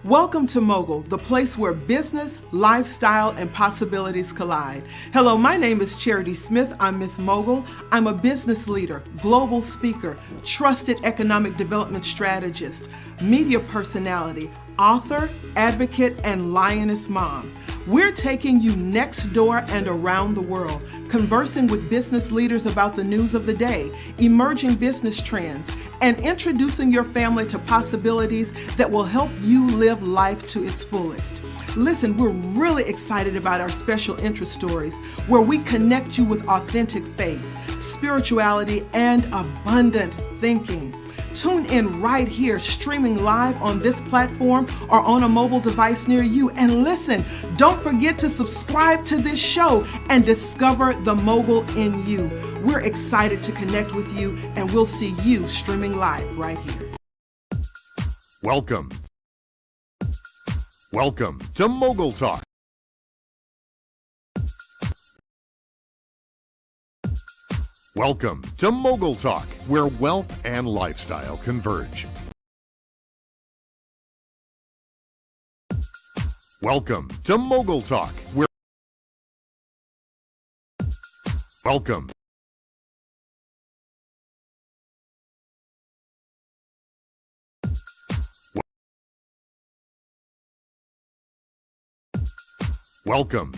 Welcome to MOGUL, the place where business, lifestyle, and possibilities collide. Hello, my name is Charity Smith. I'm Miss MOGUL. I'm a business leader, global speaker, trusted economic development strategist, media personality, author, advocate, and lioness mom. We're taking you next door and around the world, conversing with business leaders about the news of the day, emerging business trends, and introducing your family to possibilities that will help you live life to its fullest. Listen, we're really excited about our special interest stories where we connect you with authentic faith, spirituality, and abundant thinking. Tune in right here, streaming live on this platform or on a mobile device near you. And listen, don't forget to subscribe to this show and discover the mogul in you. We're excited to connect with you, and we'll see you streaming live right here. Welcome to MOGUL Talk. Welcome to MOGUL Talk, where wealth and lifestyle converge. Welcome to MOGUL Talk, where Welcome Welcome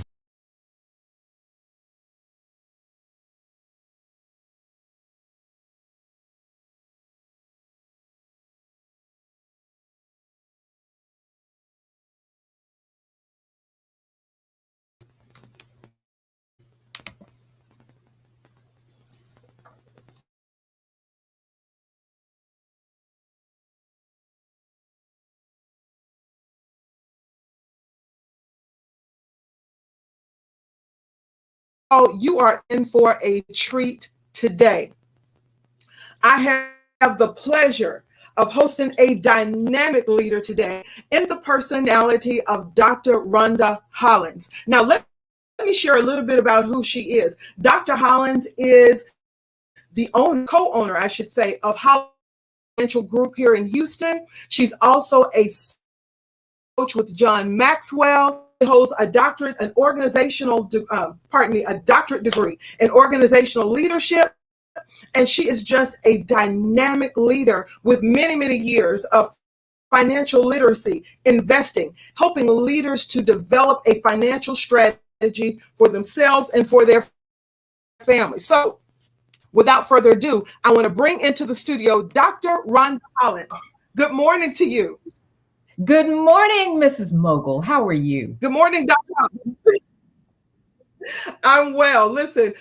Oh, you are in for a treat today. I have the pleasure of hosting a dynamic leader today in the personality of Dr. Rhonda Hollins. Now, let me share a little bit about who she is. Dr. Hollins is the co-owner, I should say, of Hollins Financial Group here in Houston. She's also a coach with John Maxwell. Holds a doctorate, a doctorate degree in organizational leadership. And she is just a dynamic leader with many, many years of financial literacy, investing, helping leaders to develop a financial strategy for themselves and for their families. So without further ado, I want to bring into the studio Dr. Rhonda Hollins. Good morning to you. Good morning, Mrs. Mogul. How are you? Good morning, Dr. Hollins. I'm well. Listen,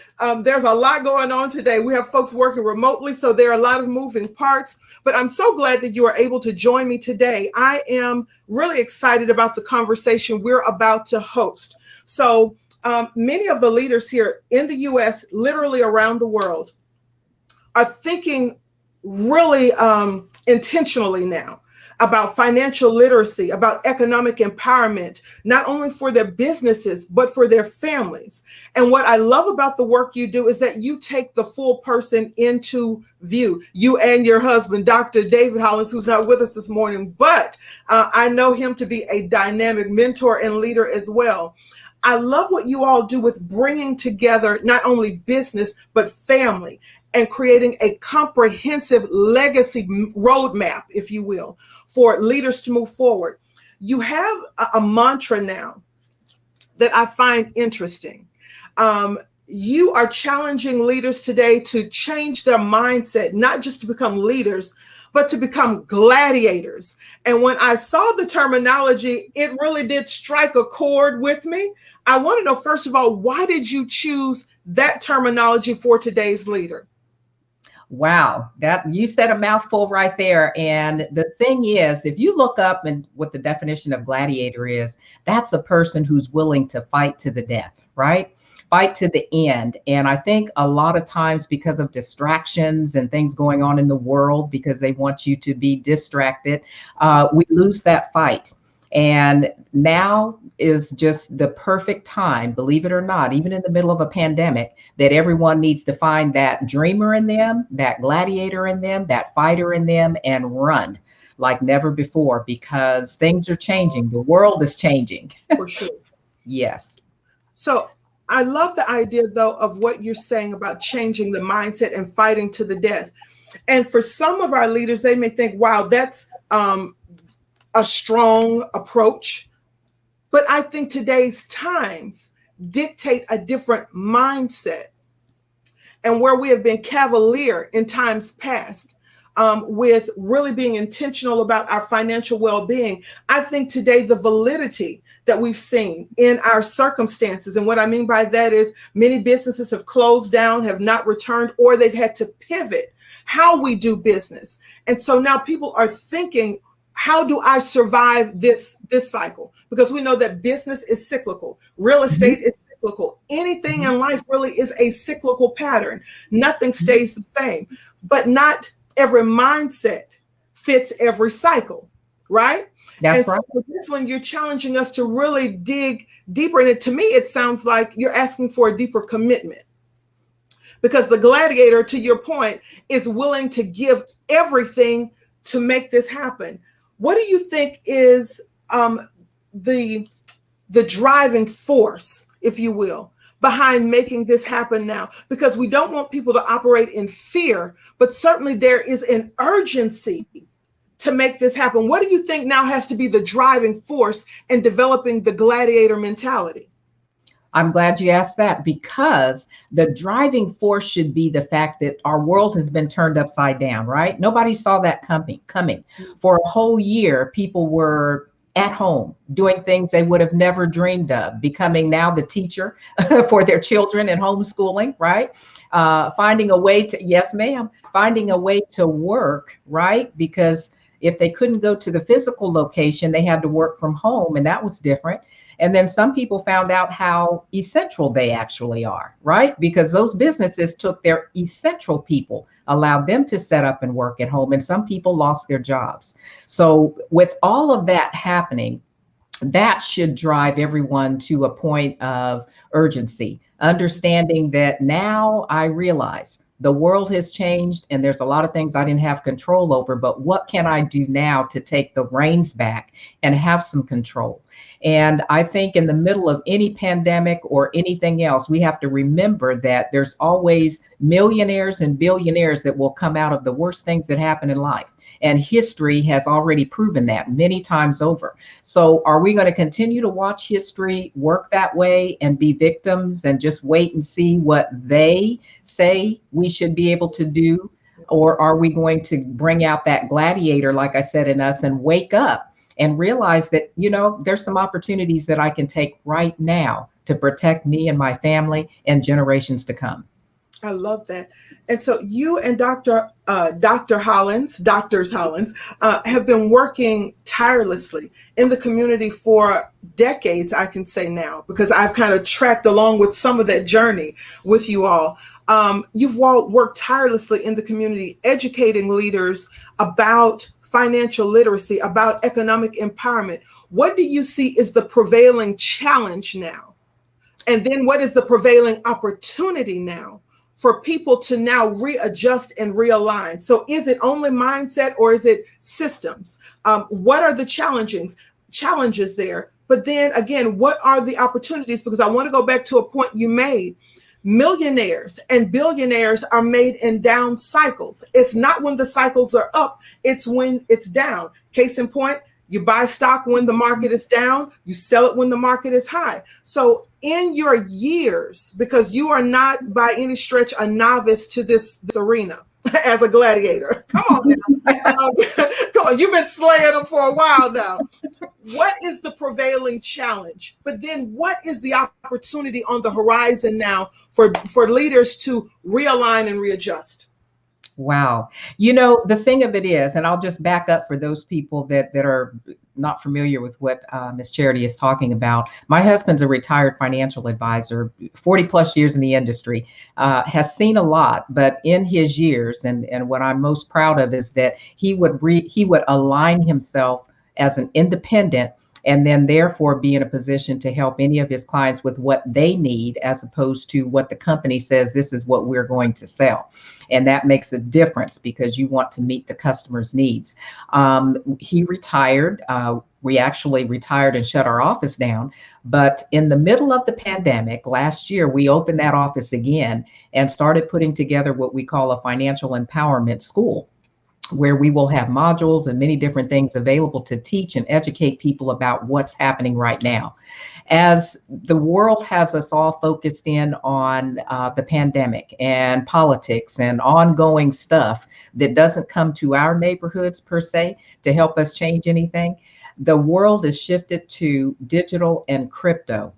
there's a lot going on today. We have folks working remotely, so there are a lot of moving parts, but I'm so glad that you are able to join me today. I am really excited about the conversation we're about to host. So many of the leaders here in the U.S., literally around the world, are thinking really intentionally now about financial literacy, about economic empowerment, not only for their businesses, but for their families. And what I love about the work you do is that you take the full person into view, you and your husband, Dr. David Hollins, who's not with us this morning, but I know him to be a dynamic mentor and leader as well. I love what you all do with bringing together not only business, but family, and creating a comprehensive legacy roadmap, if you will, for leaders to move forward. You have a mantra now that I find interesting. You are challenging leaders today to change their mindset, not just to become leaders, but to become gladiators. And when I saw the terminology, it really did strike a chord with me. I want to know, first of all, why did you choose that terminology for today's leader? Wow, that you said a mouthful right there. And the thing is, if you look up and what the definition of gladiator is, that's a person who's willing to fight to the death, right? Fight to the end. And I think a lot of times because of distractions and things going on in the world, because they want you to be distracted, we lose that fight. And now is just the perfect time, believe it or not, even in the middle of a pandemic, that everyone needs to find that dreamer in them, that gladiator in them, that fighter in them, and run. like never before, because things are changing. The world is changing. For sure. Yes. So I love the idea, though, of what you're saying about changing the mindset and fighting to the death. And for some of our leaders, they may think, wow, that's a strong approach. But I think today's times dictate a different mindset. And where we have been cavalier in times past, with really being intentional about our financial well-being, I think today the validity that we've seen in our circumstances, and what I mean by that is many businesses have closed down, have not returned, or they've had to pivot how we do business. And so now people are thinking, how do I survive this cycle? Because we know that business is cyclical, real estate is cyclical. Anything in life really is a cyclical pattern. Nothing stays the same, but not every mindset fits every cycle, right? That's right. So this one, you're challenging us to really dig deeper. And to me, it sounds like you're asking for a deeper commitment, because the gladiator, to your point, is willing to give everything to make this happen. What do you think is the driving force, if you will, behind making this happen now? Because we don't want people to operate in fear, but certainly there is an urgency to make this happen. What do you think now has to be the driving force in developing the gladiator mentality? I'm glad you asked that, because the driving force should be the fact that our world has been turned upside down, right? Nobody saw that coming. For a whole year, people were at home doing things they would have never dreamed of, becoming now the teacher for their children and homeschooling, right? Finding a way to, yes, ma'am, finding a way to work, right? Because if they couldn't go to the physical location, they had to work from home, and that was different. And then some people found out how essential they actually are, right? Because those businesses took their essential people, allowed them to set up and work at home, and some people lost their jobs. So with all of that happening, that should drive everyone to a point of urgency, understanding that now I realize the world has changed and there's a lot of things I didn't have control over, but what can I do now to take the reins back and have some control? And I think in the middle of any pandemic or anything else, we have to remember that there's always millionaires and billionaires that will come out of the worst things that happen in life. And history has already proven that many times over. So are we going to continue to watch history work that way and be victims and just wait and see what they say we should be able to do? Or are we going to bring out that gladiator, like I said, in us, and wake up and realize that, you know, there's some opportunities that I can take right now to protect me and my family and generations to come? I love that. And so you and Dr. Hollins, have been working tirelessly in the community for decades, I can say now, because I've kind of tracked along with some of that journey with you all. You've all worked tirelessly in the community, educating leaders about financial literacy, about economic empowerment. What do you see is the prevailing challenge now? And then what is the prevailing opportunity now for people to now readjust and realign? So is it only mindset or is it systems? What are the challenges there? But then again, what are the opportunities? Because I want to go back to a point you made. Millionaires and billionaires are made in down cycles. It's not when the cycles are up, it's when it's down. Case in point, you buy stock when the market is down, you sell it when the market is high. So in your years, because you are not by any stretch a novice to this arena as a gladiator. Come on now. Come on, you've been slaying them for a while now. What is the prevailing challenge? But then what is the opportunity on the horizon now for leaders to realign and readjust? Wow. You know, the thing of it is, and I'll just back up for those people that are not familiar with what Ms. Charity is talking about. My husband's a retired financial advisor, 40 plus years in the industry, has seen a lot, but in his years, and what I'm most proud of is that he would align himself as an independent and then therefore be in a position to help any of his clients with what they need, as opposed to what the company says, this is what we're going to sell. And that makes a difference because you want to meet the customer's needs. He retired. We actually retired and shut our office down. But in the middle of the pandemic last year, we opened that office again and started putting together what we call a financial empowerment school, where we will have modules and many different things available to teach and educate people about what's happening right now. As the world has us all focused in on the pandemic and politics and ongoing stuff that doesn't come to our neighborhoods per se to help us change anything, the world is shifted to digital and crypto.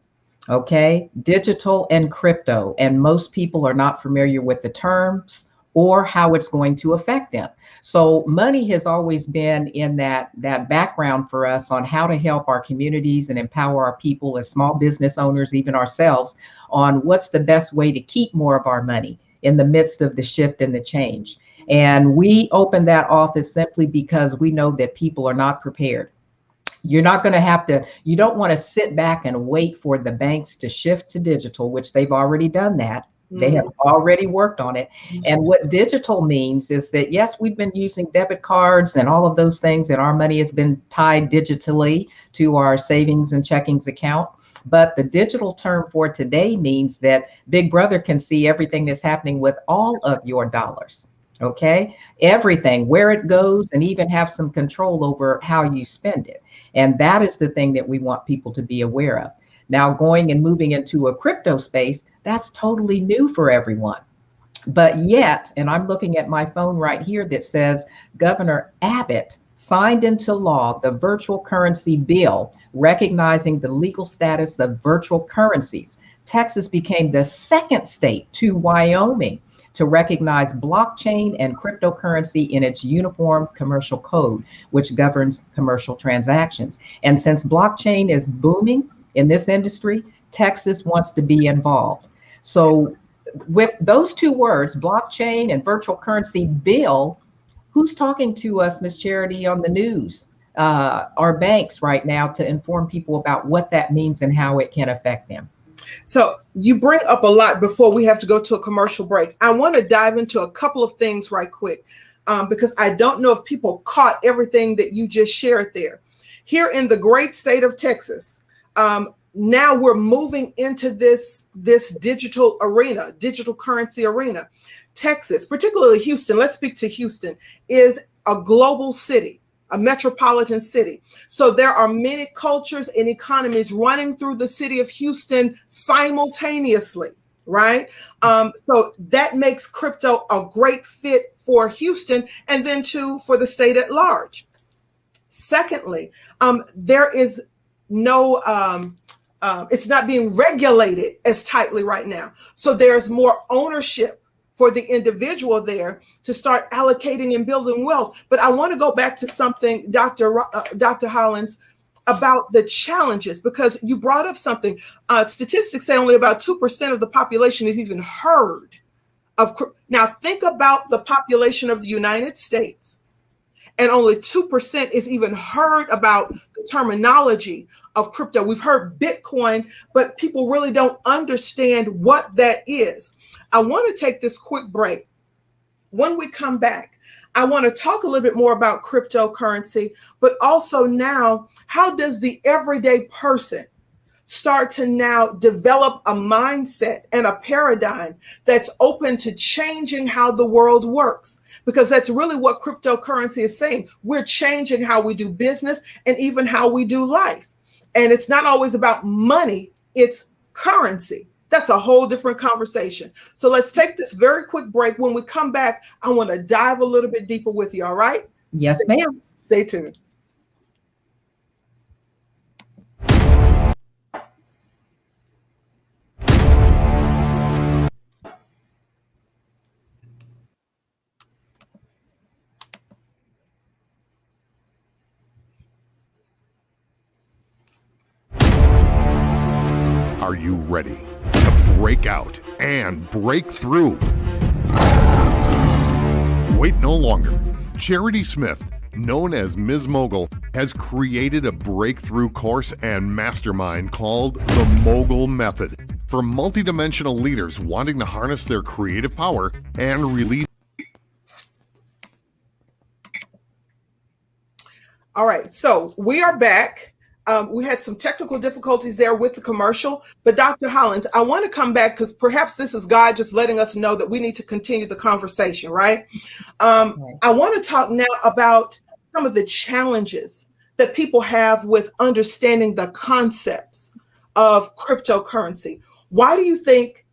Okay, digital and crypto. And most people are not familiar with the terms or how it's going to affect them. So money has always been in that background for us on how to help our communities and empower our people as small business owners, even ourselves, on what's the best way to keep more of our money in the midst of the shift and the change. And we opened that office simply because we know that people are not prepared. You're not going to have to, you don't want to sit back and wait for the banks to shift to digital, which they've already done that. They have already worked on it. And what digital means is that, yes, we've been using debit cards and all of those things, and our money has been tied digitally to our savings and checkings account. But the digital term for today means that Big Brother can see everything that's happening with all of your dollars. Okay, everything, where it goes, and even have some control over how you spend it. And that is the thing that we want people to be aware of. Now, going and moving into a crypto space, that's totally new for everyone. But yet, and I'm looking at my phone right here that says Governor Abbott signed into law the virtual currency bill, recognizing the legal status of virtual currencies. Texas became the second state to Wyoming to recognize blockchain and cryptocurrency in its uniform commercial code, which governs commercial transactions. And since blockchain is booming in this industry, Texas wants to be involved. So with those two words, blockchain and virtual currency bill, who's talking to us, Ms. Charity, on the news? Our banks right now to inform people about what that means and how it can affect them. So you bring up a lot before we have to go to a commercial break. I want to dive into a couple of things right quick because I don't know if people caught everything that you just shared there. Here in the great state of Texas, now we're moving into this digital arena, digital currency arena. Texas, particularly Houston, let's speak to Houston, is a global city, a metropolitan city. So there are many cultures and economies running through the city of Houston simultaneously, right? So that makes crypto a great fit for Houston and then too for the state at large. Secondly, there is no, it's not being regulated as tightly right now. So there's more ownership for the individual there to start allocating and building wealth. But I want to go back to something, Dr. Hollins, about the challenges, because you brought up something. Statistics say only about 2% of the population is even heard of. Now think about the population of the United States, and only 2% is even heard about the terminology of crypto. We've heard Bitcoin, but people really don't understand what that is. I want to take this quick break. When we come back, I want to talk a little bit more about cryptocurrency, but also now, how does the everyday person start to now develop a mindset and a paradigm that's open to changing how the world works? Because that's really what cryptocurrency is saying. We're changing how we do business and even how we do life. And it's not always about money, it's currency. That's a whole different conversation. So let's take this very quick break. When we come back, I want to dive a little bit deeper with you. All right? Yes, ma'am. Stay tuned. Are you ready to break out and break through? Wait no longer. Charity Smith, known as Ms. Mogul, has created a breakthrough course and mastermind called the MOGUL Method for multidimensional leaders wanting to harness their creative power and release. All right, so we are back. We had some technical difficulties there with the commercial, but Dr. Hollins, I want to come back because perhaps this is God just letting us know that we need to continue the conversation, right? I want to talk now about some of the challenges that people have with understanding the concepts of cryptocurrency. Why do you think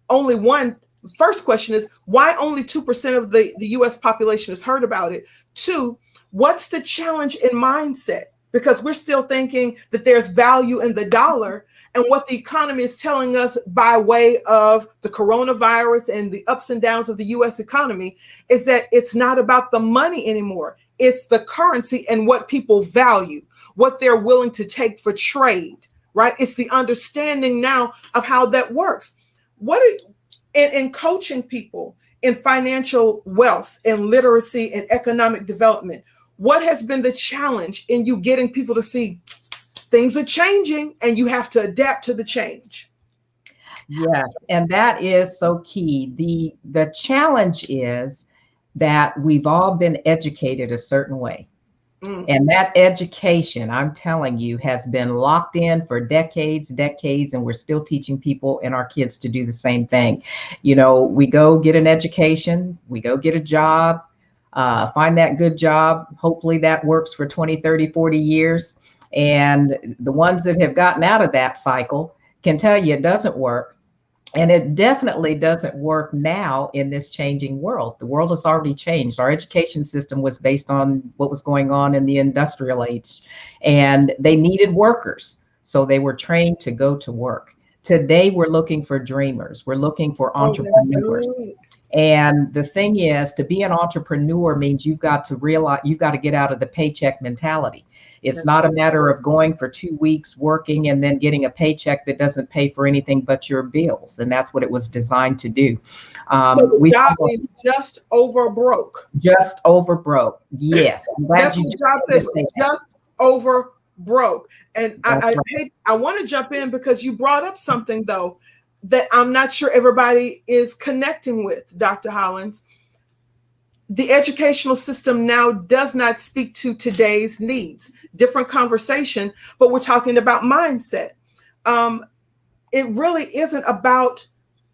first question is, why only 2% of the US population has heard about it? 2, what's the challenge in mindset? Because we're still thinking that there's value in the dollar, and what the economy is telling us by way of the coronavirus and the ups and downs of the US economy is that it's not about the money anymore. It's the currency and what people value, what they're willing to take for trade, right? It's the understanding now of how that works. In coaching people in financial wealth and literacy and economic development, what has been the challenge in you getting people to see things are changing and you have to adapt to the change? Yes, and that is so key. The challenge is that we've all been educated a certain way. And that education, I'm telling you, has been locked in for decades, and we're still teaching people and our kids to do the same thing. You know, we go get an education, we go get a job, find that good job. Hopefully that works for 20, 30, 40 years. And the ones that have gotten out of that cycle can tell you it doesn't work. And it definitely doesn't work now in this changing world. The world has already changed. Our education system was based on what was going on in the industrial age, and they needed workers. So they were trained to go to work. Today, we're looking for dreamers. We're looking for entrepreneurs. And the thing is, to be an entrepreneur means you've got to realize, you've got to get out of the paycheck mentality. It's not a matter of going for 2 weeks working and then getting a paycheck that doesn't pay for anything but your bills. And that's what it was designed to do. So the job is just over broke. Just over broke. Yes. That's what the job says, just over broke. And I want to jump in because you brought up something, though, that I'm not sure everybody is connecting with, Dr. Hollins. The educational system now does not speak to today's needs. Different conversation, but we're talking about mindset. It really isn't about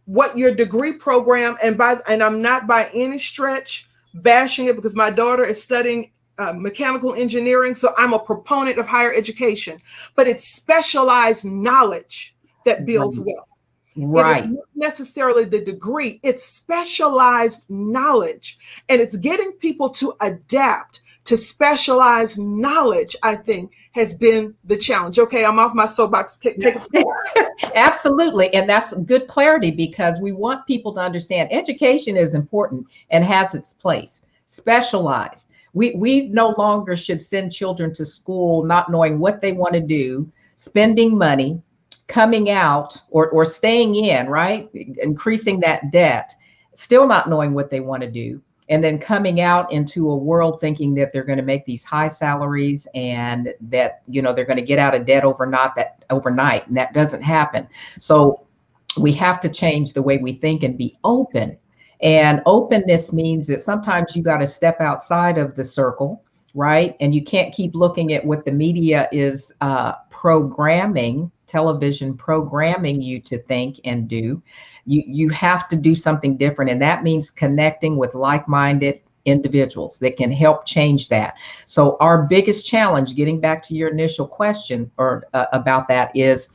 what your degree program, and I'm not by any stretch bashing it, because my daughter is studying mechanical engineering, so I'm a proponent of higher education, but it's specialized knowledge that builds wealth. Right. It is not necessarily the degree, it's specialized knowledge. And it's getting people to adapt to specialized knowledge, I think, has been the challenge. Okay, I'm off my soapbox. Take it forward. Absolutely. And that's good clarity, because we want people to understand education is important and has its place. Specialized. We no longer should send children to school not knowing what they want to do, spending money, coming out or staying in, right? Increasing that debt, still not knowing what they want to do, and then coming out into a world thinking that they're going to make these high salaries and that, you know, they're going to get out of debt overnight, and that doesn't happen. So we have to change the way we think and be open. And openness means that sometimes you got to step outside of the circle, right? And you can't keep looking at what the media is programming, television programming you to think and do. You have to do something different. And that means connecting with like-minded individuals that can help change that. So our biggest challenge, getting back to your initial question about that, is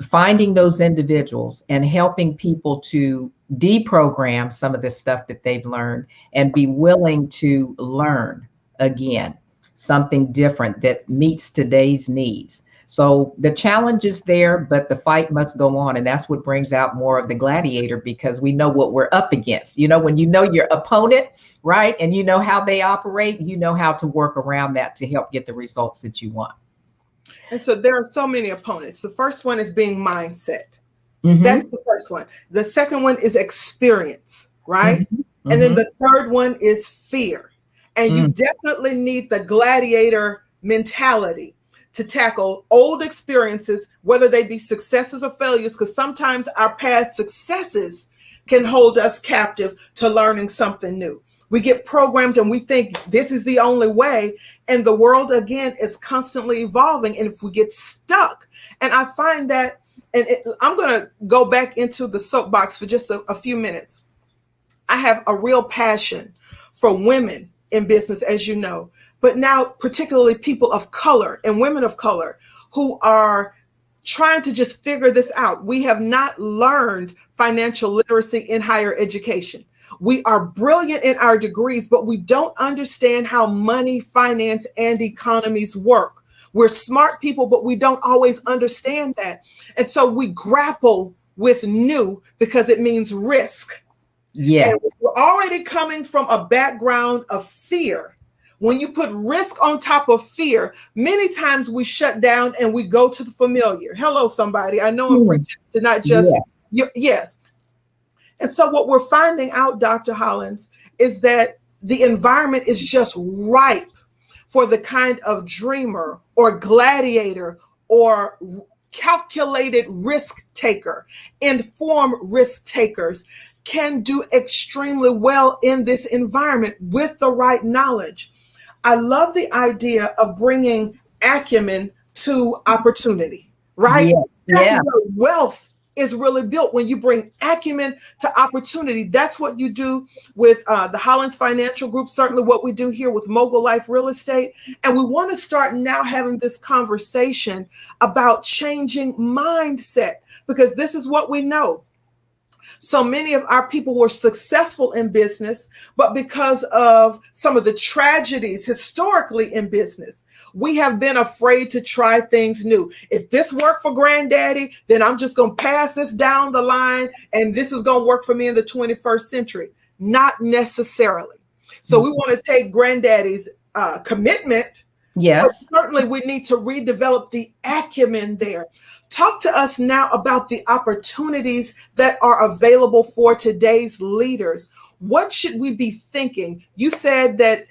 finding those individuals and helping people to deprogram some of the stuff that they've learned and be willing to learn again something different that meets today's needs. So the challenge is there, but the fight must go on. And that's what brings out more of the gladiator, because we know what we're up against. You know, when you know your opponent, right, and you know how they operate, you know how to work around that to help get the results that you want. And so there are so many opponents. The first one is being mindset. Mm-hmm. That's the first one. The second one is experience, right? Mm-hmm. And then the third one is fear. And you definitely need the gladiator mentality to tackle old experiences, whether they be successes or failures, because sometimes our past successes can hold us captive to learning something new. We get programmed and we think this is the only way. And the world, again, is constantly evolving. And if we get stuck, and I find that, I'm going to go back into the soapbox for just a few minutes. I have a real passion for women in business, as you know, but now particularly people of color and women of color who are trying to just figure this out. We have not learned financial literacy in higher education. We are brilliant in our degrees, but we don't understand how money, finance, and economies work. We're smart people, but we don't always understand that. And so we grapple with new because it means risk. Yeah. And we're already coming from a background of fear. When you put risk on top of fear, many times we shut down and we go to the familiar. Hello, somebody. I know I'm preaching to not just, yes. And so what we're finding out, Dr. Hollins, is that the environment is just ripe for the kind of dreamer or gladiator or calculated risk taker. Informed risk takers can do extremely well in this environment with the right knowledge. I love the idea of bringing acumen to opportunity, right? Yeah. That's where wealth is really built, when you bring acumen to opportunity. That's what you do with the Hollins Financial Group, certainly what we do here with Mogul Life Real Estate. And we want to start now having this conversation about changing mindset, because this is what we know. So many of our people were successful in business, but because of some of the tragedies historically in business, we have been afraid to try things new. If this worked for granddaddy, then I'm just going to pass this down the line and this is going to work for me in the 21st century. Not necessarily. So we want to take granddaddy's commitment. Yes. But certainly we need to redevelop the acumen there. Talk to us now about the opportunities that are available for today's leaders. What should we be thinking? You said that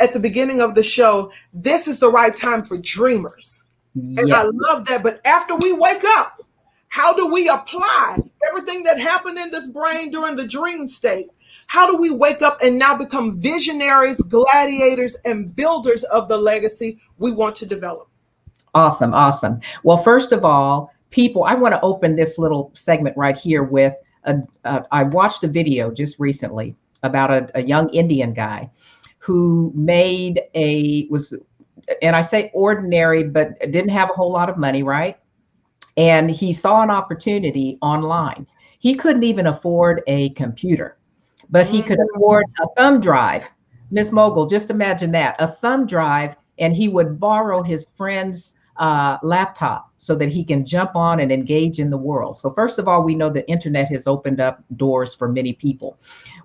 at the beginning of the show, this is the right time for dreamers. Yes. And I love that. But after we wake up, how do we apply everything that happened in this brain during the dream state? How do we wake up and now become visionaries, gladiators, and builders of the legacy we want to develop? Awesome. Awesome. Well, first of all, people, I want to open this little segment right here with I watched a video just recently about a young Indian guy who made and I say ordinary, but didn't have a whole lot of money, right? And he saw an opportunity online. He couldn't even afford a computer, but he could afford a thumb drive. Miss Mogul, just imagine that, a thumb drive, and he would borrow his friend's laptop so that he can jump on and engage in the world. So first of all, we know the internet has opened up doors for many people.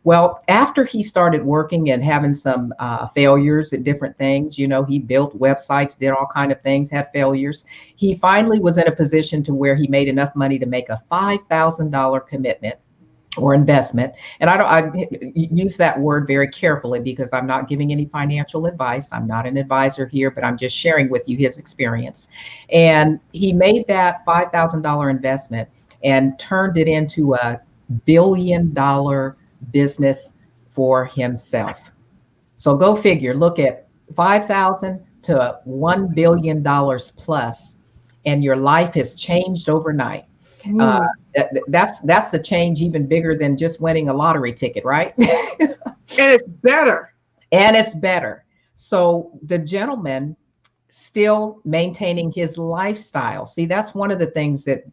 Well, after he started working and having some failures at different things, you know, he built websites, did all kinds of things, had failures. He finally was in a position to where he made enough money to make a $5,000 commitment or investment. And I use that word very carefully because I'm not giving any financial advice. I'm not an advisor here, but I'm just sharing with you his experience. And he made that $5,000 investment and turned it into a $1 billion business for himself. So go figure, look at 5,000 to $1 billion plus, and your life has changed overnight. That's a change even bigger than just winning a lottery ticket, right? And it's better. And it's better. So the gentleman still maintaining his lifestyle. See, that's one of the things that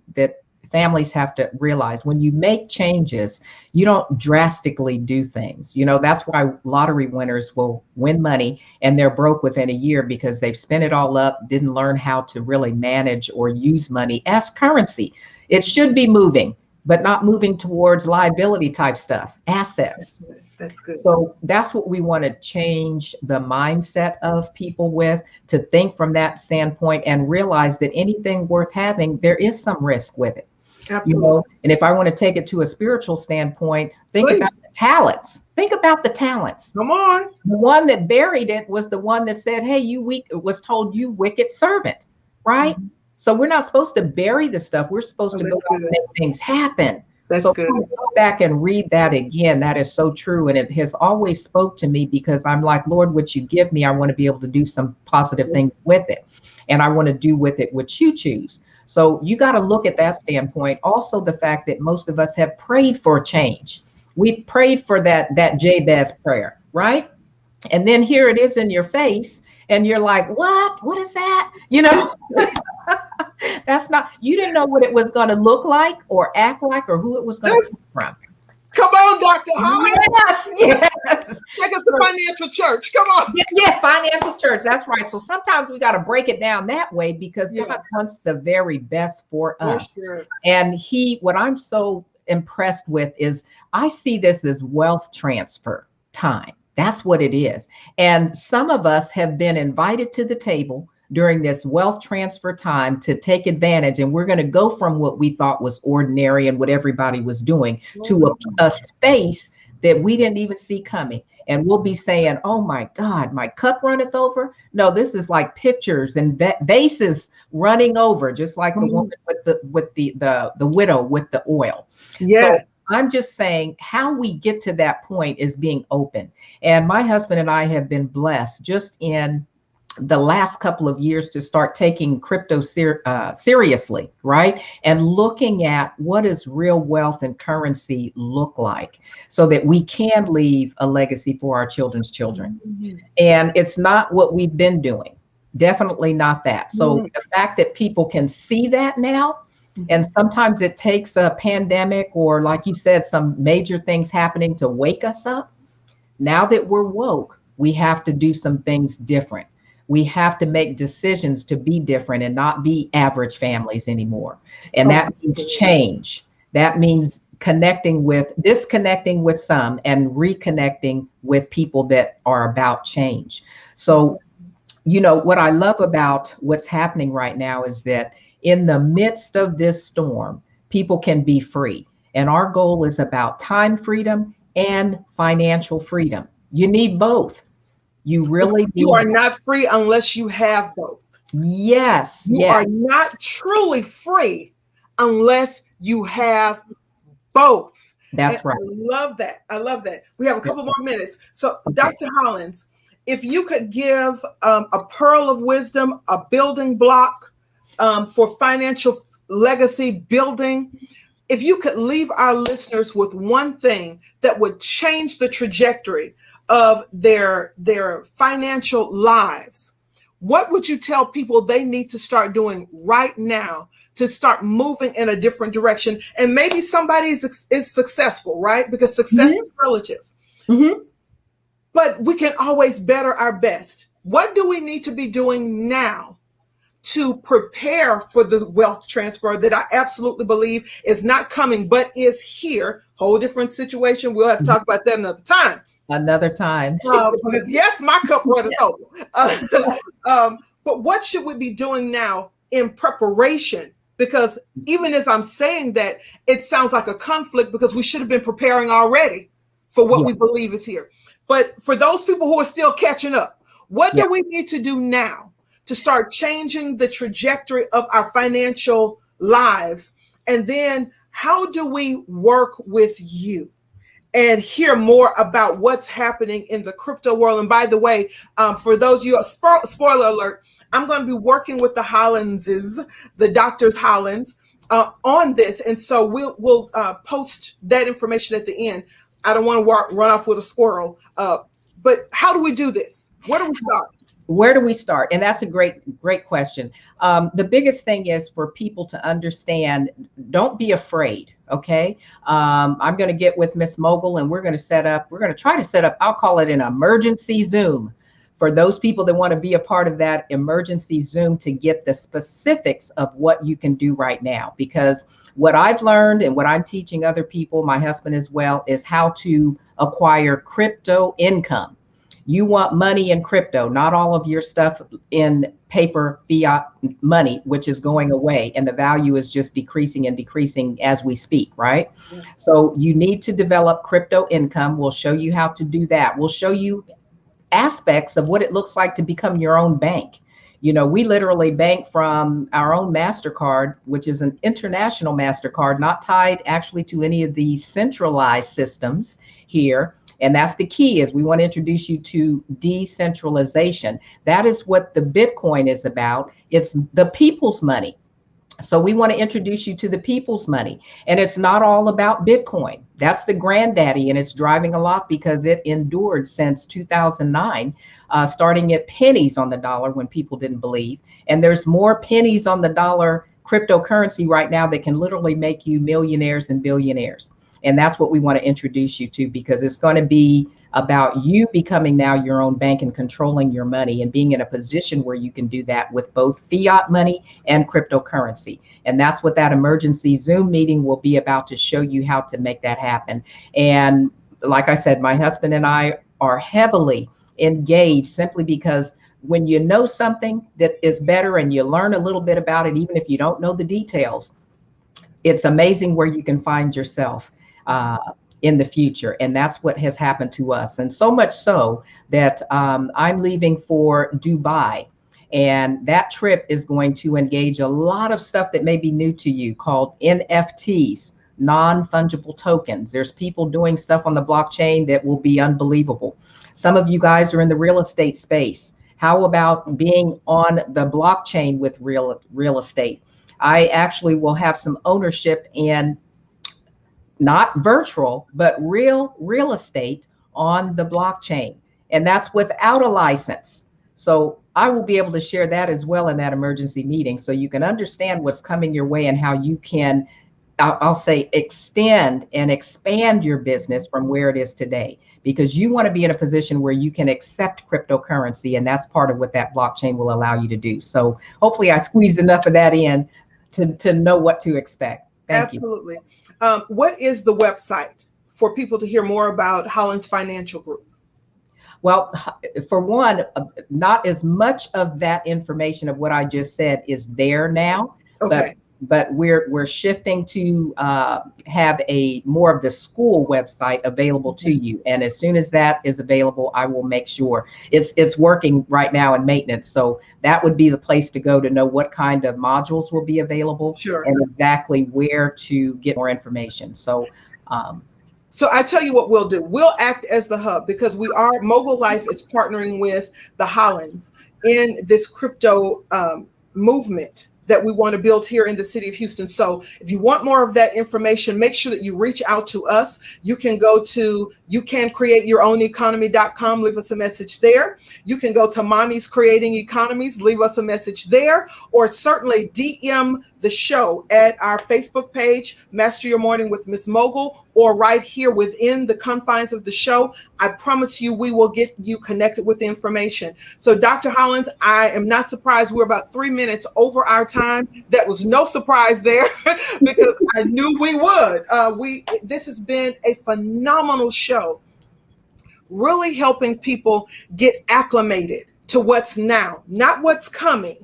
families have to realize. When you make changes, you don't drastically do things. You know, that's why lottery winners will win money and they're broke within a year because they've spent it all up, didn't learn how to really manage or use money as currency. It should be moving, but not moving towards liability type stuff, assets. That's good. So that's what we want to change the mindset of people with, to think from that standpoint and realize that anything worth having, there is some risk with it. Absolutely. And if I want to take it to a spiritual standpoint, think Please. about the talents. Think about the talents. Come on. The one that buried it was the one that said, hey, you weak, was told, you wicked servant, right? Mm-hmm. So we're not supposed to bury the stuff. We're supposed to go out and make things happen. That's so good. Go back and read that again. That is so true. And it has always spoke to me, because I'm like, Lord, what you give me, I want to be able to do some positive things with it. And I want to do with it what you choose. So you got to look at that standpoint. Also, the fact that most of us have prayed for change. We've prayed for that Jabez prayer, right? And then here it is in your face, and you're like, what is that? That's not, you didn't know what it was going to look like or act like or who it was going to come from. Come on, Dr. Holland. Yes. Take us to financial church. Come on. Yeah, financial church. That's right. So sometimes we got to break it down that way, because God wants the very best for us. Sure. And what I'm so impressed with is, I see this as wealth transfer time. That's what it is. And some of us have been invited to the table during this wealth transfer time to take advantage. And we're going to go from what we thought was ordinary and what everybody was doing to a space that we didn't even see coming. And we'll be saying, oh my God, my cup runneth over. No, this is like pitchers and vases running over, just like the woman with the widow with the oil. Yes. So I'm just saying, how we get to that point is being open. And my husband and I have been blessed just in the last couple of years to start taking crypto seriously, right? And looking at what does real wealth and currency look like, so that we can leave a legacy for our children's children. Mm-hmm. And it's not what we've been doing. Definitely not that. So the fact that people can see that now, and sometimes it takes a pandemic or, like you said, some major things happening to wake us up. Now that we're woke, we have to do some things different. We have to make decisions to be different and not be average families anymore. And that means change. That means disconnecting with some and reconnecting with people that are about change. So, what I love about what's happening right now is that in the midst of this storm, people can be free. And our goal is about time freedom and financial freedom. You need both. You are not free unless you have both. Yes. You are not truly free unless you have both. That's right. I love that. We have a couple more minutes. So, okay. Dr. Hollins, if you could give a pearl of wisdom, a building block for financial legacy building, if you could leave our listeners with one thing that would change the trajectory of their financial lives, what would you tell people they need to start doing right now to start moving in a different direction? And maybe somebody is successful, right? Because success is relative. Mm-hmm. But we can always better our best. What do we need to be doing now to prepare for the wealth transfer that I absolutely believe is not coming, but is here? Whole different situation. We'll have to talk about that another time. Because yes, my cup runneth over. But what should we be doing now in preparation? Because even as I'm saying that, it sounds like a conflict, because we should have been preparing already for what we believe is here. But for those people who are still catching up, what do we need to do now to start changing the trajectory of our financial lives? And then how do we work with you and hear more about what's happening in the crypto world? And by the way, for those of you, spoiler alert, I'm going to be working with the Hollinses, the Doctors Hollins, on this. And so we'll post that information at the end. I don't want to run off with a squirrel. But how do we do this? Where do we start? Where do we start? And that's a great question. The biggest thing is for people to understand, don't be afraid. Okay. I'm going to get with Miss Mogul, and we're going to try to set up, I'll call it an emergency Zoom for those people that want to be a part of that emergency Zoom to get the specifics of what you can do right now. Because what I've learned and what I'm teaching other people, my husband as well, is how to acquire crypto income. You want money in crypto, not all of your stuff in paper fiat money, which is going away. And the value is just decreasing and decreasing as we speak, right? Yes. So you need to develop crypto income. We'll show you how to do that. We'll show you aspects of what it looks like to become your own bank. You know, we literally bank from our own MasterCard, which is an international MasterCard, not tied actually to any of the centralized systems here. And that's the key, is we want to introduce you to decentralization. That is what the Bitcoin is about. It's the people's money. So we want to introduce you to the people's money. And it's not all about Bitcoin. That's the granddaddy, and it's driving a lot because it endured since 2009, starting at pennies on the dollar when people didn't believe. And there's more pennies on the dollar cryptocurrency right now that can literally make you millionaires and billionaires. And that's what we want to introduce you to, because it's going to be about you becoming now your own bank and controlling your money and being in a position where you can do that with both fiat money and cryptocurrency. And that's what that emergency Zoom meeting will be about, to show you how to make that happen. And like I said, my husband and I are heavily engaged, simply because when you know something that is better and you learn a little bit about it, even if you don't know the details, it's amazing where you can find yourself in the future. And that's what has happened to us. And so much so that I'm leaving for Dubai. And that trip is going to engage a lot of stuff that may be new to you, called NFTs, non-fungible tokens. There's people doing stuff on the blockchain that will be unbelievable. Some of you guys are in the real estate space. How about being on the blockchain with real estate? I actually will have some ownership in not virtual, but real estate on the blockchain. And that's without a license. So I will be able to share that as well in that emergency meeting, so you can understand what's coming your way and how you can, I'll say, extend and expand your business from where it is today, because you want to be in a position where you can accept cryptocurrency. And that's part of what that blockchain will allow you to do. So hopefully I squeezed enough of that in to know what to expect. Thank Absolutely. What is the website for people to hear more about Hollins Financial Group? Well, for one, not as much of that information of what I just said is there now, Okay. but we're shifting to have a more of the school website available to you. And as soon as that is available, I will make sure it's working right now in maintenance. So that would be the place to go to know what kind of modules will be available. Sure. And exactly where to get more information. So I tell you what we'll do. We'll act as the hub, because MOGUL Life is partnering with the Hollins in this crypto movement that we want to build here in the city of Houston. So if you want more of that information, make sure that you reach out to us. You can go to youcancreateyourown.economy.com, leave us a message there. You can go to Mommy's Creating Economies, leave us a message there, or certainly DM the show at our Facebook page, Master Your Morning with Miss Mogul, or right here within the confines of the show. I promise you, we will get you connected with the information. So Dr. Hollins, I am not surprised we're about 3 minutes over our time. That was no surprise there because I knew we would. This has been a phenomenal show, really helping people get acclimated to what's now, not what's coming,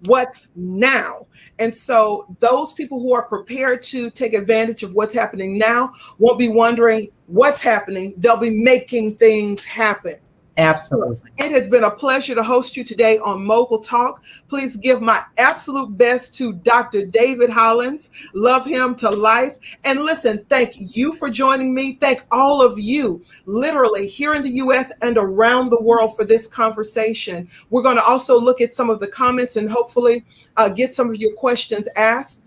what's now. And so those people who are prepared to take advantage of what's happening now won't be wondering what's happening. They'll be making things happen. absolutely. It has been a pleasure to host you today on MOGUL Talk. Please give my absolute best to Dr. David Hollins. Love him to life. And listen, thank you for joining me. Thank all of you, literally here in the U.S. and around the world, for this conversation. We're going to also look at some of the comments and hopefully get some of your questions asked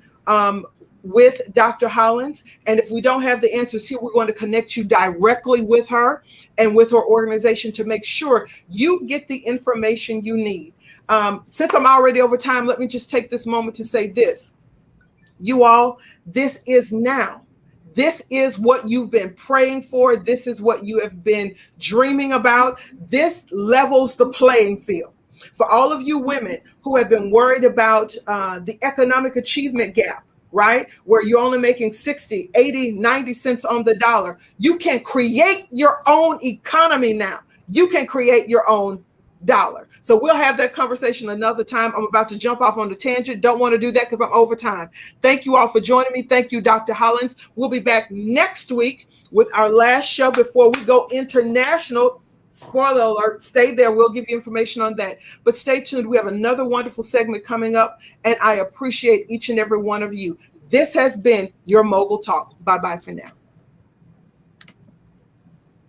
with Dr. Hollins. And if we don't have the answers here, we're going to connect you directly with her and with her organization to make sure you get the information you need. Since I'm already over time, let me just take this moment to say this. You all, this is now. This is what you've been praying for. This is what you have been dreaming about. This levels the playing field. For all of you women who have been worried about the economic achievement gap, right? Where you're only making 60, 80, 90 cents on the dollar. You can create your own economy now. you can create your own dollar. So we'll have that conversation another time. I'm about to jump off on the tangent. Don't want to do that because I'm over time. Thank you all for joining me. Thank you, Dr. Hollins. We'll be back next week with our last show before we go international. Spoiler alert, stay there. We'll give you information on that. But stay tuned. We have another wonderful segment coming up, and I appreciate each and every one of you. This has been your Mogul Talk. Bye-bye for now.